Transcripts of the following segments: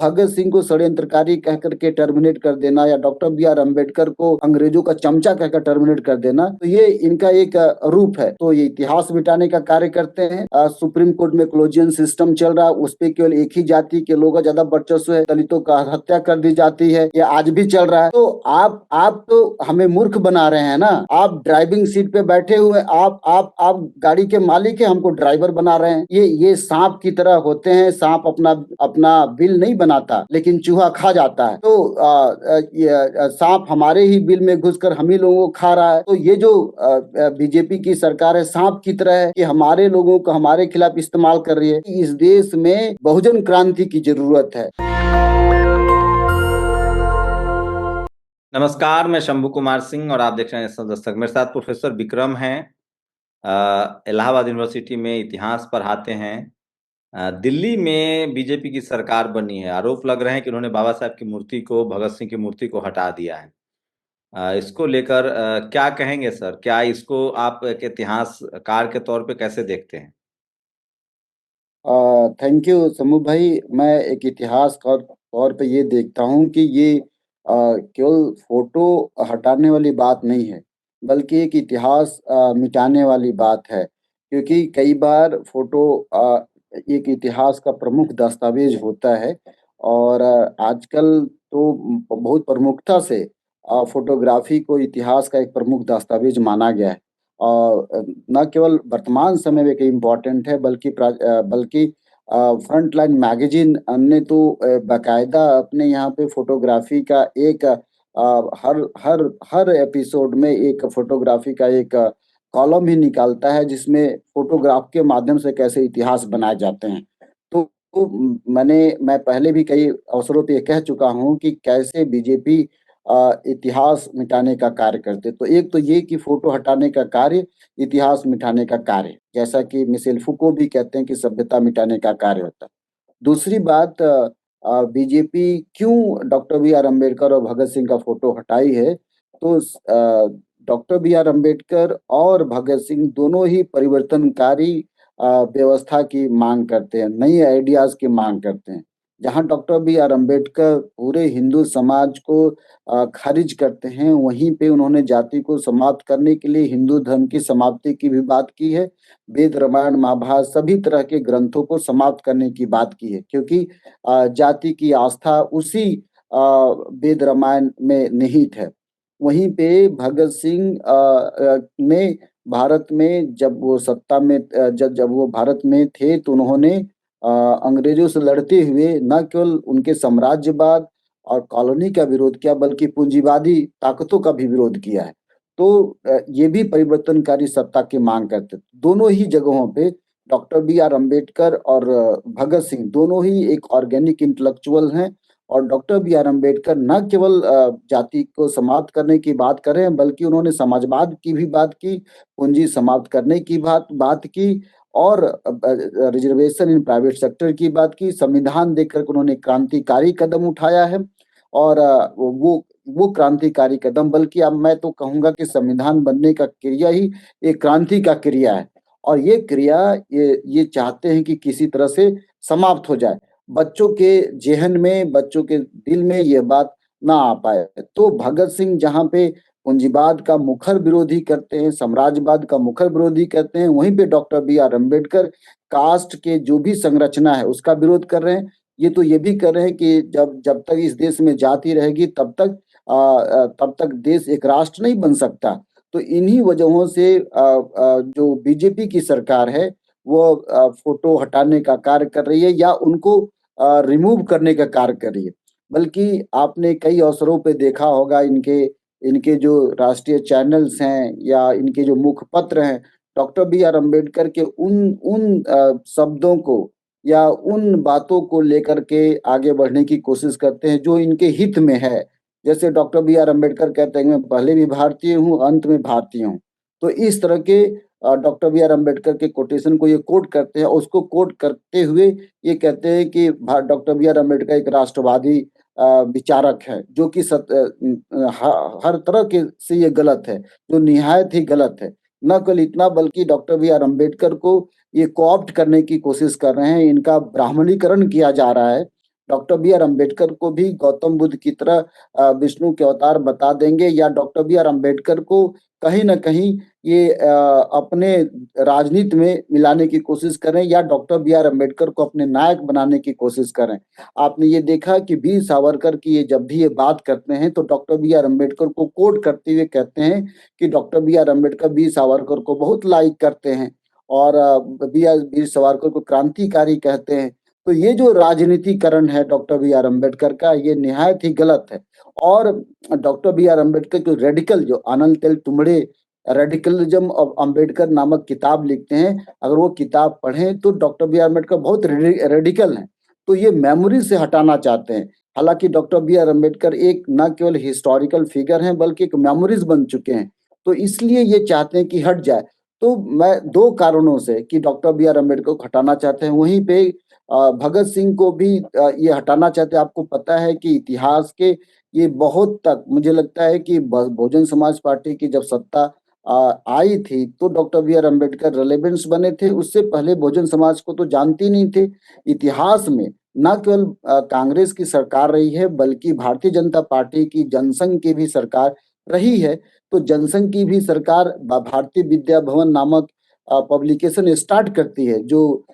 भगत सिंह को षड्यंत्रकारी कह करके टर्मिनेट कर देना या डॉक्टर बी आर अम्बेडकर को अंग्रेजों का चमचा कहकर टर्मिनेट कर देना, तो ये इनका एक रूप है। तो ये इतिहास मिटाने का कार्य करते हैं। सुप्रीम कोर्ट में क्लोजियन सिस्टम चल रहा है, उस पे केवल एक ही जाति के लोगों का ज्यादा वर्चस्व है, दलितों का हत्या कर दी जाती है, ये आज भी चल रहा है। तो आप तो हमें मूर्ख बना रहे हैं ना। आप ड्राइविंग सीट पे बैठे हुए, आप गाड़ी के मालिक है, हमको ड्राइवर बना रहे हैं। ये सांप की तरह होते हैं। सांप अपना अपना बिल नहीं बनाता, लेकिन चूहा खा जाता है। तो सांप हमारे ही बिल में घुसकर हम ही लोगों को खा रहा है। तो ये जो बीजेपी की सरकार है, सांप की तरह है कि हमारे लोगों को हमारे खिलाफ इस्तेमाल कर रही है। इस देश में बहुजन क्रांति की जरूरत है। नमस्कार, मैं शंभू कुमार सिंह और आप देख रहे हैं नेशनल दस्तक। मेरे साथ प्रोफेसर विक्रम हैं, इलाहाबाद यूनिवर्सिटी में इतिहास पढ़ाते हैं। दिल्ली में बीजेपी की सरकार बनी है, आरोप लग रहे हैं कि उन्होंने बाबा साहब की मूर्ति को, भगत सिंह की मूर्ति को हटा दिया है। इसको लेकर क्या कहेंगे सर? क्या इसको आप एक इतिहासकार के तौर पे कैसे देखते हैं? थैंक यू समूह भाई। मैं एक इतिहास का तौर पे ये देखता हूँ कि ये केवल फोटो हटाने वाली बात नहीं है, बल्कि एक इतिहास मिटाने वाली बात है। क्योंकि कई बार फोटो एक इतिहास का प्रमुख दस्तावेज होता है। और आजकल तो बहुत प्रमुखता से फोटोग्राफी को इतिहास का एक प्रमुख दस्तावेज माना गया है। और न केवल वर्तमान समय में कई इम्पोर्टेंट है, बल्कि फ्रंट लाइन मैगजीन ने तो बाकायदा अपने यहाँ पे फोटोग्राफी का एक हर हर हर एपिसोड में एक फोटोग्राफी का एक कॉलम ही निकालता है, जिसमें फोटोग्राफ के माध्यम से कैसे इतिहास बनाए जाते हैं। तो मैं पहले भी कई अवसरों पे ये कह चुका हूँ कि कैसे बीजेपी इतिहास मिटाने का कार्य करते। तो एक तो ये कि फोटो हटाने का कार्य इतिहास मिटाने का कार्य, जैसा कि मिशेल फुको भी कहते हैं कि सभ्यता मिटाने का कार्य होता है। दूसरी बात, बीजेपी क्यों डॉक्टर बी आर अम्बेडकर और भगत सिंह का फोटो हटाई है? तो डॉक्टर बी आर अम्बेडकर और भगत सिंह दोनों ही परिवर्तनकारी व्यवस्था की मांग करते हैं, नई आइडियाज की मांग करते हैं। जहाँ डॉक्टर बी आर अम्बेडकर पूरे हिंदू समाज को खारिज करते हैं, वहीं पे उन्होंने जाति को समाप्त करने के लिए हिंदू धर्म की समाप्ति की भी बात की है। वेद, रामायण, महाभारत सभी तरह के ग्रंथों को समाप्त करने की बात की है, क्योंकि जाति की आस्था उसी वेद रामायण में निहित है। वहीं पे भगत सिंह ने भारत में जब वो सत्ता में जब जब वो भारत में थे, तो उन्होंने अंग्रेजों से लड़ते हुए न केवल उनके साम्राज्यवाद और कॉलोनी का विरोध किया, बल्कि पूंजीवादी ताकतों का भी विरोध किया है। तो ये भी परिवर्तनकारी सत्ता की मांग करते थे। दोनों ही जगहों पे डॉक्टर बी आर अम्बेडकर और भगत सिंह दोनों ही एक ऑर्गेनिक इंटेलेक्चुअल हैं। और डॉक्टर बी आर अम्बेडकर न केवल जाति को समाप्त करने की बात कर रहे हैं, बल्कि उन्होंने समाजवाद की भी बात की, पूंजी समाप्त करने की बात की, और रिजर्वेशन इन प्राइवेट सेक्टर की बात की। संविधान देकर उन्होंने क्रांतिकारी कदम उठाया है। और वो क्रांतिकारी कदम, बल्कि अब मैं तो कहूंगा कि संविधान बनने का क्रिया ही एक क्रांति का क्रिया है। और ये क्रिया ये चाहते हैं कि किसी तरह से समाप्त हो जाए, बच्चों के जेहन में, बच्चों के दिल में ये बात ना आ पाए। तो भगत सिंह जहाँ पे पूंजीवाद का मुखर विरोधी करते हैं, साम्राज्यवाद का मुखर विरोधी करते हैं, वहीं पे doctor B R Ambedkar caste के जो भी संरचना है उसका विरोध कर रहे हैं। ये तो ये भी कर रहे हैं कि जब जब तक इस देश में जाति रहेगी, तब तक देश एक राष्ट्र नहीं बन सकता। तो इन्हीं वजहों से जो बीजेपी की सरकार है, वो फोटो हटाने का कार्य कर रही है या उनको रिमूव करने का कार्य कर रही है। बल्कि आपने कई अवसरों पे देखा होगा, इनके इनके जो राष्ट्रीय चैनल्स हैं या इनके जो मुखपत्र हैं, डॉक्टर बी आर अम्बेडकर के उन उन शब्दों को या उन बातों को लेकर के आगे बढ़ने की कोशिश करते हैं जो इनके हित में है। जैसे डॉक्टर बी आर अम्बेडकर कहते हैं, मैं पहले भी भारतीय हूँ, अंत में भारतीय हूँ। तो इस तरह के डॉक्टर बी आर अम्बेडकर के कोटेशन को ये कोट करते हैं। उसको कोट करते हुए ये कहते हैं कि डॉक्टर बी आर अम्बेडकर एक राष्ट्रवादी विचारक है, जो कि हर तरह के से ये गलत है, जो निहायत ही गलत है। न केवल इतना, बल्कि डॉक्टर बी आर अम्बेडकर को ये कोऑप्ट करने की कोशिश कर रहे हैं, इनका ब्राह्मणीकरण किया जा रहा है। डॉक्टर बी आर अम्बेडकर को भी गौतम बुद्ध की तरह विष्णु के अवतार बता देंगे, या डॉक्टर बी आर अम्बेडकर को कहीं ना कहीं ये अपने राजनीति में मिलाने की कोशिश करें, या डॉक्टर बी आर अम्बेडकर को अपने नायक बनाने की कोशिश करें। आपने ये देखा कि वीर सावरकर की ये जब भी ये बात करते हैं तो डॉक्टर बी आर अम्बेडकर को कोट करते हुए कहते हैं कि doctor B R Ambedkar Veer Savarkar को बहुत लाइक करते हैं, और वीर सावरकर को क्रांतिकारी कहते हैं। तो ये जो राजनीतिकरण है डॉक्टर बी आर अम्बेडकर का, ये निहायत ही गलत है। और डॉक्टर बी आर अम्बेडकर के रेडिकल जो आनंद तेल तुम्बड़े रेडिकलिज्म ऑफ अम्बेडकर नामक किताब लिखते हैं, अगर वो किताब पढ़ें तो डॉक्टर बी आर अम्बेडकर बहुत रेडिकल हैं। तो ये मेमोरी से हटाना चाहते हैं। हालांकि डॉक्टर बी आर अम्बेडकर एक न केवल हिस्टोरिकल फिगर हैं बल्कि एक मेमोरीज बन चुके हैं, तो इसलिए ये चाहते हैं कि हट जाए। तो मैं दो कारणों से कि डॉक्टर बी आर अम्बेडकर को हटाना चाहते हैं, वहीं पे भगत सिंह को भी ये हटाना चाहते हैं। आपको पता है कि इतिहास के ये बहुत तक मुझे लगता है कि बहुजन समाज पार्टी की जब सत्ता आई थी तो doctor B R Ambedkar relevance बने थे, उससे पहले बहुजन समाज को तो जानते ही नहीं थे। इतिहास में न केवल कांग्रेस की सरकार रही है बल्कि भारतीय जनता पार्टी की जनसंघ की भी सरकार रही है। तो जनसंघ की भी सरकार भारतीय विद्या भवन नामक पब्लिकेशन स्टार्ट करती है, जो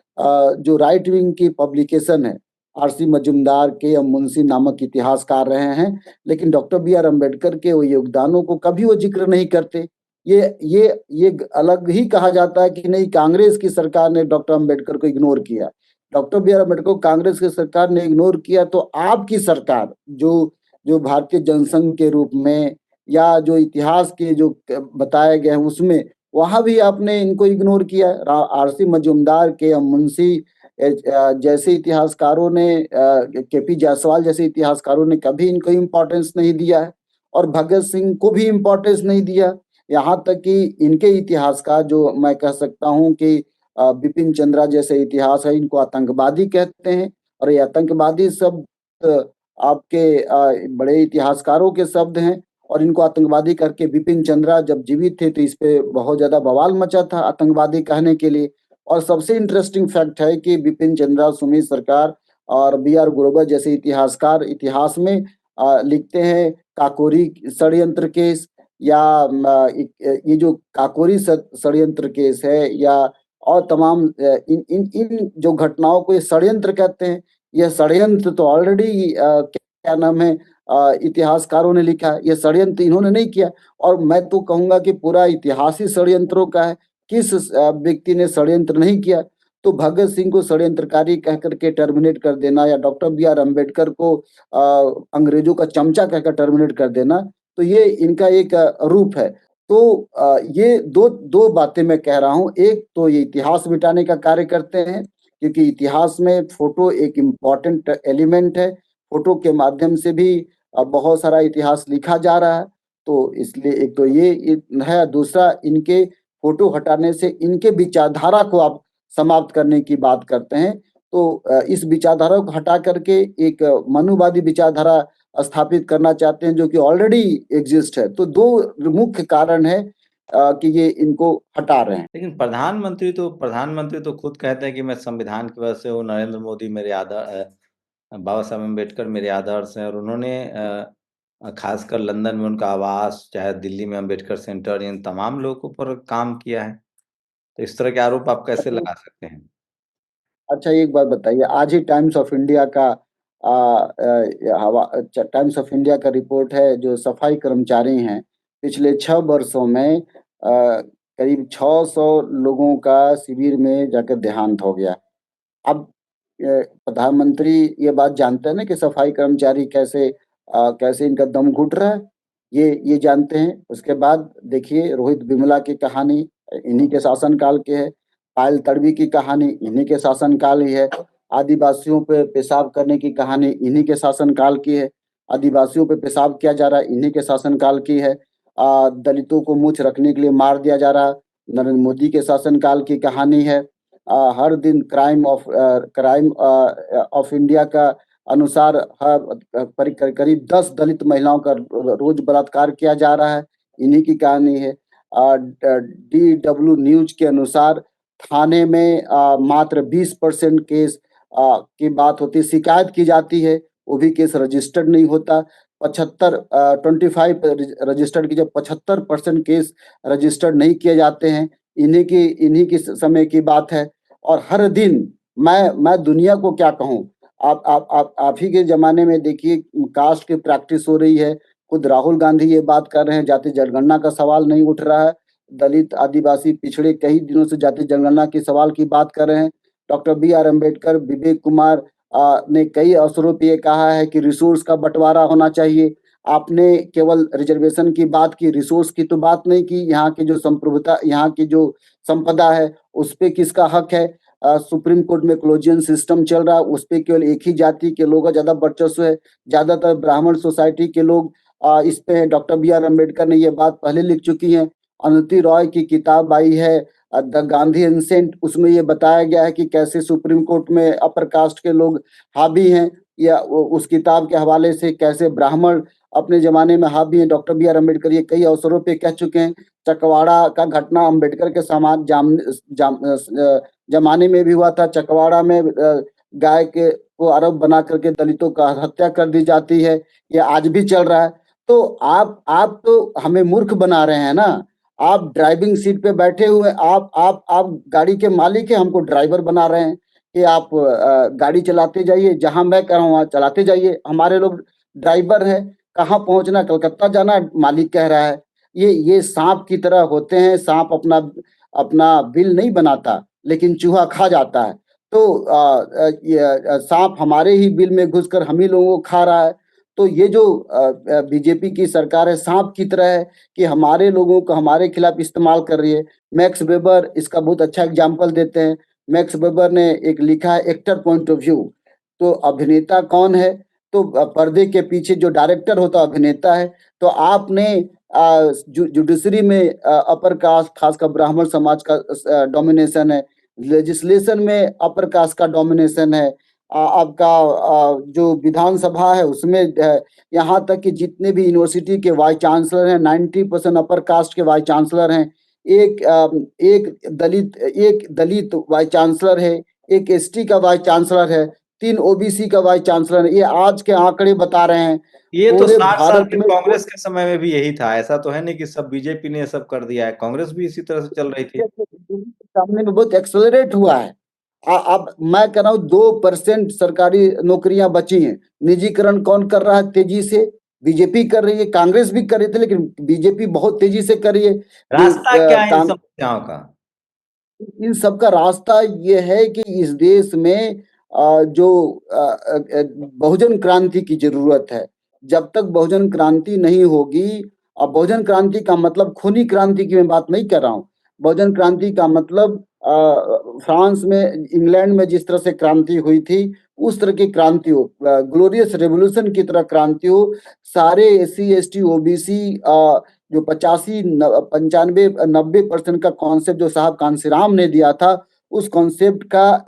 राइट विंग की पब्लिकेशन है। आरसी मजुमदार के एम मुंशी नामक इतिहासकार रहे हैं, लेकिन डॉक्टर बी आर अम्बेडकर के वो योगदानों को कभी वो जिक्र नहीं करते। ये अलग ही कहा जाता है कि नहीं, कांग्रेस की सरकार ने डॉक्टर अम्बेडकर को इग्नोर किया। डॉक्टर बी आर अम्बेडकर को कांग्रेस की सरकार ने इग्नोर किया, तो आपकी सरकार जो जो भारतीय जनसंघ के रूप में या जो इतिहास के जो बताए गए हैं उसमें, वहां भी आपने इनको इग्नोर किया। आरसी मजूमदार के एम मुंशी जैसे इतिहासकारों ने, के पी जायसवाल जैसे इतिहासकारों ने कभी इनको इम्पोर्टेंस नहीं दिया है, और भगत सिंह को भी इम्पोर्टेंस नहीं दिया। यहाँ तक कि इनके इतिहासकार जो मैं कह सकता हूँ कि बिपिन चंद्रा जैसे इतिहास है, इनको आतंकवादी कहते हैं, और ये आतंकवादी शब्द आपके बड़े इतिहासकारों के शब्द हैं, और इनको आतंकवादी करके बिपिन चंद्रा जब जीवित थे तो इस पे बहुत ज्यादा बवाल मचा था आतंकवादी कहने के लिए। और सबसे इंटरेस्टिंग फैक्ट है कि बिपिन चंद्रा, सुमित सरकार और बी आर ग्रोवर जैसे इतिहासकार इतिहास में लिखते हैं काकोरी षड्यंत्र केस, या ये जो काकोरी षड्यंत्र केस है, या और तमाम इन इन इन जो घटनाओं को ये षड्यंत्र कहते हैं। यह षड्यंत्र तो ऑलरेडी क्या नाम है इतिहासकारों ने लिखा है, यह षड्यंत्र इन्होंने नहीं किया। और मैं तो कहूंगा कि पूरा इतिहास ही षड्यंत्रों का है, किस व्यक्ति ने षड्यंत्र नहीं किया। तो भगत सिंह को षड्यंत्रकारी कह करके टर्मिनेट कर देना, या डॉक्टर बी आर अम्बेडकर को अंग्रेजों का चमचा कहकर टर्मिनेट कर देना, तो ये इनका एक रूप है। तो ये दो दो बातें मैं कह रहा हूँ। एक तो ये इतिहास मिटाने का कार्य करते हैं, क्योंकि इतिहास में फोटो एक इम्पॉर्टेंट एलिमेंट है। फोटो के माध्यम से भी बहुत सारा इतिहास लिखा जा रहा है। तो इसलिए एक तो ये है, दूसरा इनके फोटो हटाने से इनके विचारधारा को आप समाप्त करने की बात करते हैं। तो इस विचारधारा को हटा करके एक मनुवादी विचारधारा स्थापित करना चाहते हैं, जो कि ऑलरेडी एग्जिस्ट है। तो दो मुख्य कारण है कि ये इनको हटा रहे हैं। लेकिन प्रधानमंत्री तो खुद कहते हैं कि मैं संविधान की वजह से हूँ, नरेंद्र मोदी मेरे बाबा साहब अम्बेडकर मेरे आदर्श हैं, और उन्होंने खासकर लंदन में उनका आवास, चाहे दिल्ली में अम्बेडकर सेंटर, इन तमाम लोगों पर काम किया है। तो इस तरह के आरोप आप कैसे लगा सकते हैं? अच्छा, एक बात बताइए, आज ही टाइम्स ऑफ इंडिया का टाइम्स ऑफ इंडिया का रिपोर्ट है, जो सफाई कर्मचारी हैं पिछले 6 वर्षों में करीब 600 लोगों का शिविर में जाकर देहांत हो गया। अब प्रधानमंत्री ये बात जानते हैं ना कि सफाई कर्मचारी कैसे इनका दम घुट रहा है, ये जानते हैं। उसके बाद देखिए, रोहित बिमला की कहानी इन्हीं के शासनकाल के है, पायल तड़वी की कहानी इन्हीं के शासनकाल ही है, आदिवासियों पे पेशाब करने की कहानी इन्हीं के शासनकाल की है, आदिवासियों पे पेशाब किया जा रहा है इन्हीं के शासनकाल की है, दलितों को मूछ रखने के लिए मार दिया जा रहा नरेंद्र मोदी के शासनकाल की कहानी है। हर दिन क्राइम ऑफ इंडिया का अनुसार करीब 10 दलित महिलाओं का रोज बलात्कार किया जा रहा है, इन्हीं की कहानी है। DW न्यूज के अनुसार थाने में मात्र 20% केस की बात होती है, शिकायत की जाती है, वो भी केस रजिस्टर्ड नहीं होता। 25 रजिस्टर्ड की जब 75% केस रजिस्टर्ड नहीं किए जाते हैं। इन्हीं की समय की बात है। और हर दिन मैं दुनिया को क्या कहूँ, आप ही के जमाने में देखिए, कास्ट की प्रैक्टिस हो रही है। खुद राहुल गांधी ये बात कर रहे हैं, जाति जनगणना का सवाल नहीं उठ रहा है। दलित, आदिवासी, पिछड़े कई दिनों से जाति जनगणना के सवाल की बात कर रहे हैं। Doctor B R Ambedkar, Vivek Kumar ने कई अवसरों पे ये कहा है कि रिसोर्स का बंटवारा होना चाहिए। आपने केवल रिजर्वेशन की बात की, रिसोर्स की तो बात नहीं की। यहाँ की जो संप्रभुता, यहाँ की जो संपदा है, उस पे किसका हक है? सुप्रीम कोर्ट में कोलिजियन सिस्टम चल रहा है, उस पे केवल एक ही जाति के लोगों का ज्यादा वर्चस्व है। ज्यादातर ब्राह्मण सोसाइटी के लोग इस पे डॉक्टर बी आर अम्बेडकर ने ये बात पहले लिख चुकी है। अनुति रॉय की किताब आई है द गांधी एसेंट, उसमें ये बताया गया है कि कैसे सुप्रीम कोर्ट में अपर कास्ट के लोग हावी हैं, या उस किताब के हवाले से कैसे ब्राह्मण अपने जमाने में हावी हैं। डॉक्टर बी आर अम्बेडकर ये कई अवसरों पे कह चुके हैं। चकवाड़ा का घटना अम्बेडकर के समान जमाने में भी हुआ था। चकवाड़ा में गाय के को आरोप बना करके दलितों का हत्या कर दी जाती है। ये आज भी चल रहा है। तो आप तो हमें मूर्ख बना रहे हैं ना। आप ड्राइविंग सीट पे बैठे हुए, आप गाड़ी के मालिक हैं, हमको ड्राइवर बना रहे हैं कि आप गाड़ी चलाते जाइए, जहां मैं कह रहा हूँ वहां चलाते जाइए। हमारे लोग ड्राइवर हैं, कहाँ पहुंचना, कलकत्ता जाना, मालिक कह रहा है। ये सांप की तरह होते हैं। सांप अपना अपना बिल नहीं बनाता, लेकिन चूहा खा जाता है। तो ये सांप हमारे ही बिल में घुसकर हम ही लोगों को खा रहा है। तो ये जो बीजेपी की सरकार है, सांप की तरह है कि हमारे लोगों को हमारे खिलाफ इस्तेमाल कर रही है। मैक्स वेबर इसका बहुत अच्छा एग्जाम्पल देते हैं। मैक्स वेबर ने एक लिखा है एक्टर पॉइंट ऑफ व्यू। तो अभिनेता कौन है? तो पर्दे के पीछे जो डायरेक्टर होता है अभिनेता है। तो आपने जुडिशरी में अपर कास्ट, खासकर ब्राह्मण समाज का डोमिनेशन है। लेजिस्लेशन में अपर कास्ट का डोमिनेशन है। आपका जो विधानसभा है उसमें यहाँ तक कि जितने भी यूनिवर्सिटी के वाइस चांसलर हैं, 90% अपर कास्ट के वाइस चांसलर हैं। एक दलित वाइस चांसलर है। एक एसटी का वाइस चांसलर है। 3 ओबीसी का वाइस चांसलर है। ये आज के आंकड़े बता रहे हैं। ये तो पूरे 60 साल भारत के में कांग्रेस के समय में भी यही था। ऐसा तो है नहीं कि सब बीजेपी ने सब कर दिया है, कांग्रेस भी इसी तरह से चल रही थी। सामने में बहुत एक्सेलरेट हुआ है। अब मैं कह रहा हूँ 2% सरकारी नौकरियां बची हैं। निजीकरण कौन कर रहा है तेजी से? बीजेपी कर रही है। कांग्रेस भी कर रही थी, लेकिन बीजेपी बहुत तेजी से कर रही है। रास्ता क्या है इन समस्याओं का? इन सब का रास्ता ये है कि इस देश में जो बहुजन क्रांति की जरूरत है। जब तक बहुजन क्रांति नहीं होगी, और बहुजन क्रांति का मतलब खूनी क्रांति की मैं बात नहीं कर रहा हूँ। बहुजन क्रांति का मतलब फ्रांस में, इंग्लैंड में जिस तरह से क्रांति हुई थी, उस तरह की क्रांति हो, ग्लोरियस रेवोल्यूशन की तरह क्रांति हो। सारे एससी एसटी ओबीसी, जो 85 95 90% का कॉन्सेप्ट जो साहब कांसीराम ने दिया था, उस कॉन्सेप्ट का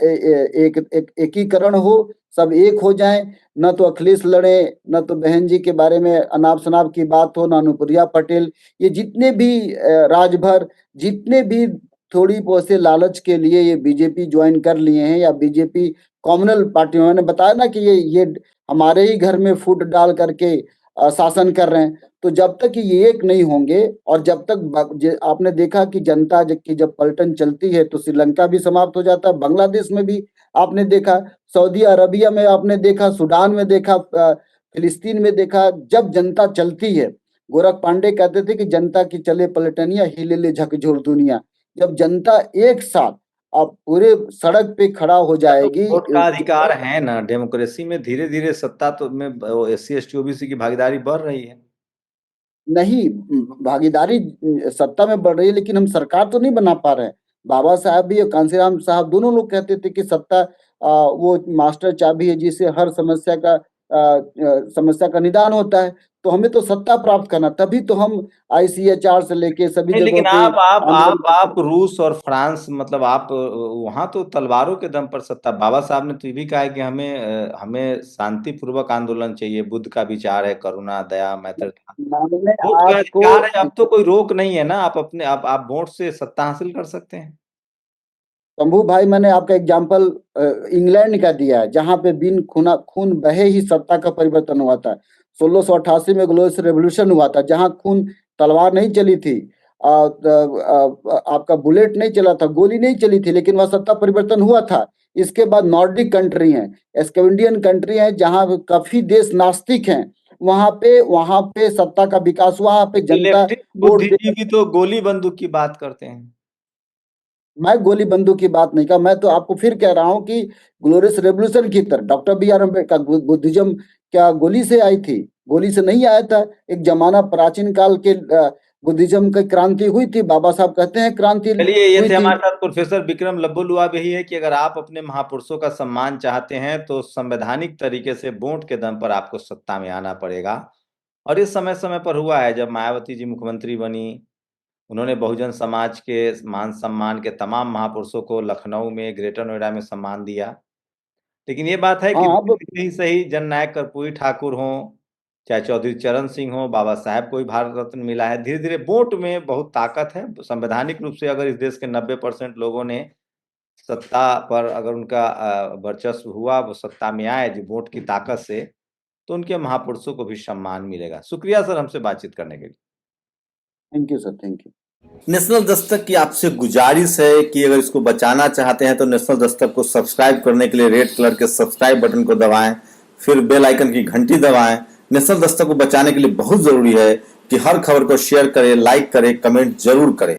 एकीकरण हो, सब एक हो जाएं। न तो अखिलेश लड़े, न तो बहन जी के बारे में अनाप शनाप की बात हो, न अनुप्रिया पटेल। ये जितने भी राजभर, जितने भी थोड़ी बहुत से लालच के लिए ये बीजेपी ज्वाइन कर लिए हैं, या बीजेपी कॉमनल पार्टी, मैंने बताया ना कि ये हमारे ही घर में फूट डाल करके शासन कर रहे हैं। तो जब तक ये एक नहीं होंगे, और जब तक आपने देखा कि जनता की जब पलटन चलती है तो श्रीलंका भी समाप्त हो जाता है। बांग्लादेश में भी आपने देखा, सऊदी अरबिया में आपने देखा, सूडान में देखा, फिलिस्तीन में देखा। जब जनता चलती है, गोरख पांडे कहते थे कि जनता की चले पलटनिया, हिले ले झकझोर दुनिया। जब जनता एक साथ अब पूरे सड़क पे खड़ा हो तो जाएगी। वोट का अधिकार है ना डेमोक्रेसी में। धीरे धीरे सत्ता तो में एससी एसटी ओबीसी की भागीदारी बढ़ रही है। नहीं, भागीदारी सत्ता में बढ़ रही है, लेकिन हम सरकार तो नहीं बना पा रहे हैं। बाबा साहब भी और कांसीराम साहब दोनों लोग कहते थे कि सत्ता वो मास्टर चाबी है, जिससे हर समस्या का निदान होता है। तो हमें तो सत्ता प्राप्त करना, तभी तो हम आईसीएचआर से लेके सभी नहीं, जगहों लेकिन पे आप रूस और फ्रांस, मतलब आप वहां तो तलवारों के दम पर सत्ता। बाबा साहब ने तो ये भी कहा है कि हमें शांतिपूर्वक आंदोलन चाहिए। बुद्ध का विचार है करुणा, दया, मैत्रीता। मैंने वोट का आपको अधिकार है, अब तो कोई रोक नहीं है ना। आप वोट से सत्ता हासिल कर सकते हैं। शंभू भाई, मैंने आपका एग्जाम्पल इंग्लैंड का दिया है, जहां पे बिन खून बहे ही सत्ता का परिवर्तन हुआ था। 1688 में ग्लोरियस रेवोल्यूशन हुआ था, जहां खून तलवार नहीं चली थी, आपका बुलेट नहीं चला था, गोली नहीं चली थी, लेकिन वह सत्ता परिवर्तन हुआ था। इसके बाद नॉर्डिक कंट्री हैं, स्कैंडिनेवियन कंट्री हैं, जहां काफी देश नास्तिक हैं, वहां पे सत्ता का विकास हुआ, वहां पे जनता लेफ्टिस्ट वोट दे। बुद्धिजीवी तो गोली बंदूक की बात करते हैं। मैं गोली बंदूक की बात नहीं कर, मैं तो आपको फिर कह रहा हूं कि ग्लोरियस रेवोल्यूशन की तरह डॉक्टर बी आर अम्बेडकर का बुद्धिज्म क्या गोली से आई थी? गोली से नहीं आया था। एक जमाना प्राचीन काल के बुद्धिज्म की क्रांति हुई थी, बाबा साहब कहते हैं क्रांति चलिए, ये हुई थे थी। हमारे साथ प्रोफेसर विक्रम लब्बुलुआब। यही है कि अगर आप अपने महापुरुषों का सम्मान चाहते हैं तो संवैधानिक तरीके से वोट के दम पर आपको सत्ता में आना पड़ेगा। और इस समय समय पर हुआ है, जब मायावती जी मुख्यमंत्री बनी, उन्होंने बहुजन समाज के मान सम्मान के तमाम महापुरुषों को लखनऊ में, ग्रेटर नोएडा में सम्मान दिया। लेकिन ये बात है कि हाँ, अब दिल्ली में ही सही, जननायक कर्पूरी ठाकुर हों, चाहे चौधरी चरण सिंह हो, बाबा साहेब को भी भारत रत्न मिला है। धीरे धीरे वोट में बहुत ताकत है। संवैधानिक रूप से अगर इस देश के 90% लोगों ने सत्ता पर, अगर उनका वर्चस्व हुआ, वो सत्ता में आए जो वोट की ताकत से, तो उनके महापुरुषों को भी सम्मान मिलेगा। शुक्रिया सर हमसे बातचीत करने के लिए। Thank you sir, thank you. National Dastak की आपसे गुजारिश है कि अगर इसको बचाना चाहते हैं तो नेशनल दस्तक को सब्सक्राइब करने के लिए रेड कलर के सब्सक्राइब बटन को दबाएं, फिर बेल आइकन की घंटी दबाएं। नेशनल दस्तक को बचाने के लिए बहुत जरूरी है कि हर खबर को शेयर करें, लाइक करें, कमेंट जरूर करें।